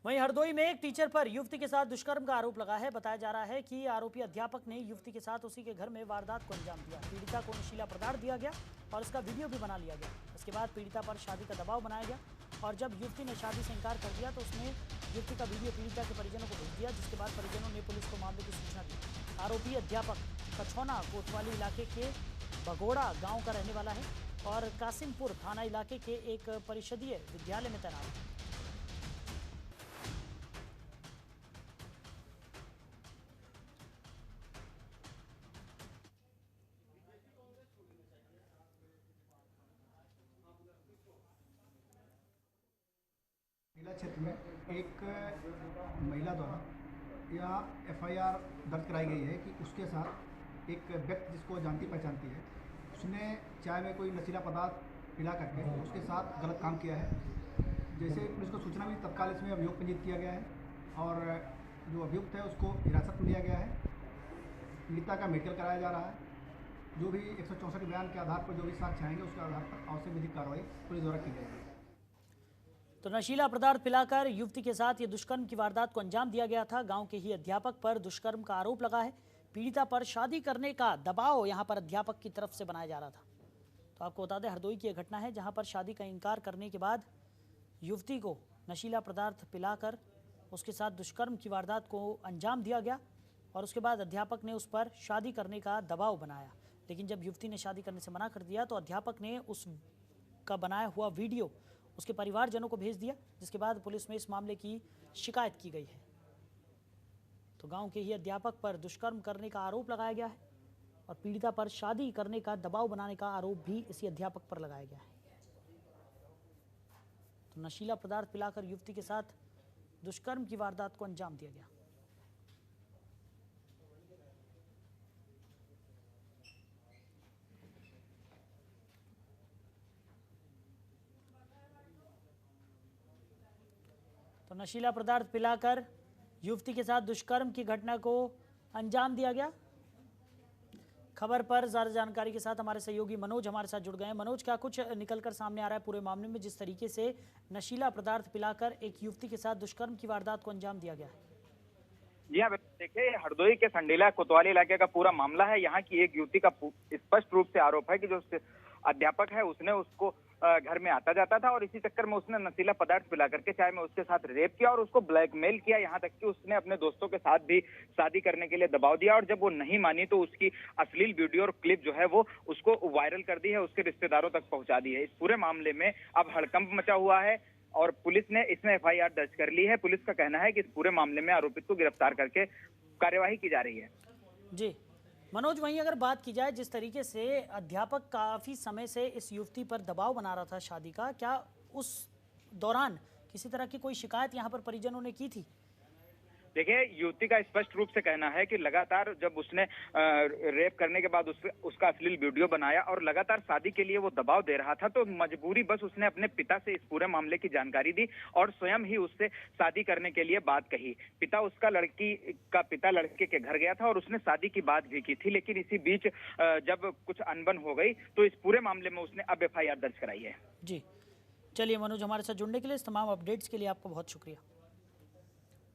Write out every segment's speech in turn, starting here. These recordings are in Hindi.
वहीं हरदोई में एक टीचर पर युवती के साथ दुष्कर्म का आरोप लगा है। बताया जा रहा है कि आरोपी अध्यापक ने युवती के साथ उसी के घर में वारदात को अंजाम दिया। पीड़िता को नशीला पदार्थ दिया गया और उसका वीडियो भी बना लिया गया। इसके बाद पीड़िता पर शादी का दबाव बनाया गया और जब युवती ने शादी से इनकार कर दिया तो उसने युवती का वीडियो पीड़िता के परिजनों को भेज दिया, जिसके बाद परिजनों ने पुलिस को मामले की सूचना दी। आरोपी अध्यापक कछौना कोतवाली इलाके के बगोड़ा गाँव का रहने वाला है और कासिमपुर थाना इलाके के एक परिषदीय विद्यालय में तैनात है। जिला क्षेत्र में एक महिला द्वारा यह एफआईआर दर्ज कराई गई है कि उसके साथ एक व्यक्ति जिसको जानती पहचानती है, उसने चाय में कोई नशीला पदार्थ पिला करके उसके साथ गलत काम किया है। जैसे पुलिस को सूचना मिली तत्काल इसमें अभियोग पंजीकृत किया गया है और जो अभियुक्त है उसको हिरासत में लिया गया है। पीड़िता का मेडिकल कराया जा रहा है। जो भी 164 बयान के आधार पर जो भी साक्ष्य आएंगे उसके आधार पर आवश्यक विधिक कार्रवाई पुलिस द्वारा की जाएगी। तो नशीला पदार्थ पिलाकर युवती के साथ ये दुष्कर्म की वारदात को अंजाम दिया गया था। गांव के ही अध्यापक पर दुष्कर्म का आरोप लगा है। पीड़िता पर शादी करने का दबाव यहां पर अध्यापक की तरफ से बनाया जा रहा था। तो आपको बता दें, हरदोई की यह घटना है जहां पर शादी का इनकार करने के बाद युवती को नशीला पदार्थ पिलाकर उसके साथ दुष्कर्म की वारदात को अंजाम दिया गया और उसके बाद अध्यापक ने उस पर शादी करने का दबाव बनाया। लेकिन जब युवती ने शादी करने से मना कर दिया तो अध्यापक ने उसका बनाया हुआ वीडियो उसके परिवारजनों को भेज दिया, जिसके बाद पुलिस में इस मामले की शिकायत की गई है। तो गांव के ही अध्यापक पर दुष्कर्म करने का आरोप लगाया गया है और पीड़िता पर शादी करने का दबाव बनाने का आरोप भी इसी अध्यापक पर लगाया गया है। तो नशीला पदार्थ पिलाकर युवती के साथ दुष्कर्म की वारदात को अंजाम दिया गया। तो नशीला पदार्थ पिलाकर युवती के साथ दुष्कर्म की घटना को अंजाम दिया गया। खबर पर ज्यादा जानकारी के साथ हमारे सहयोगी मनोज हमारे साथ जुड़ गए हैं। मनोज, क्या कुछ निकलकर सामने आ रहा है पूरे मामले में, जिस तरीके से नशीला पदार्थ पिलाकर एक युवती के साथ दुष्कर्म की वारदात को अंजाम दिया गया है? जी हाँ, देखिए हरदोई के संडीला कोतवाली इलाके का पूरा मामला है। यहाँ की एक युवती का स्पष्ट रूप से आरोप है कि जो अध्यापक है उसने उसको घर में आता जाता था और इसी चक्कर में उसने नशीला पदार्थ पिला करके चाय में उसके साथ रेप किया और उसको ब्लैकमेल किया। यहाँ तक कि उसने अपने दोस्तों के साथ भी शादी करने के लिए दबाव दिया और जब वो नहीं मानी तो उसकी अश्लील वीडियो और क्लिप जो है वो उसको वायरल कर दी है, उसके रिश्तेदारों तक पहुंचा दी है। इस पूरे मामले में अब हड़कंप मचा हुआ है और पुलिस ने इसमें एफआईआर दर्ज कर ली है। पुलिस का कहना है कि इस पूरे मामले में आरोपित को गिरफ्तार करके कार्यवाही की जा रही है। जी मनोज, वहीं अगर बात की जाए जिस तरीके से अध्यापक काफी समय से इस युवती पर दबाव बना रहा था शादी का, क्या उस दौरान किसी तरह की कोई शिकायत यहाँ पर परिजनों ने की थी? देखिए, युवती का स्पष्ट रूप से कहना है कि लगातार जब उसने रेप करने के बाद उसका अश्लील वीडियो बनाया और लगातार शादी के लिए वो दबाव दे रहा था, तो मजबूरी बस उसने अपने पिता से इस पूरे मामले की जानकारी दी और स्वयं ही उससे शादी करने के लिए बात कही। लड़की का पिता लड़के के घर गया था और उसने शादी की बात भी की थी, लेकिन इसी बीच जब कुछ अनबन हो गई तो इस पूरे मामले में उसने अब एफआईआर दर्ज कराई है। जी चलिए मनोज, हमारे साथ जुड़ने के लिए, इस तमाम अपडेट्स के लिए आपको बहुत शुक्रिया।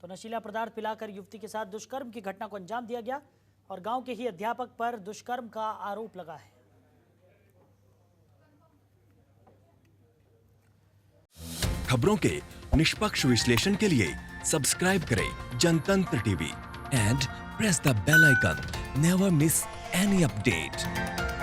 तो नशीला पदार्थ पिलाकर युवती के साथ दुष्कर्म की घटना को अंजाम दिया गया और गांव के ही अध्यापक पर दुष्कर्म का आरोप लगा है। खबरों के निष्पक्ष विश्लेषण के लिए सब्सक्राइब करें Jantantra TV and press the bell icon. Never miss any update.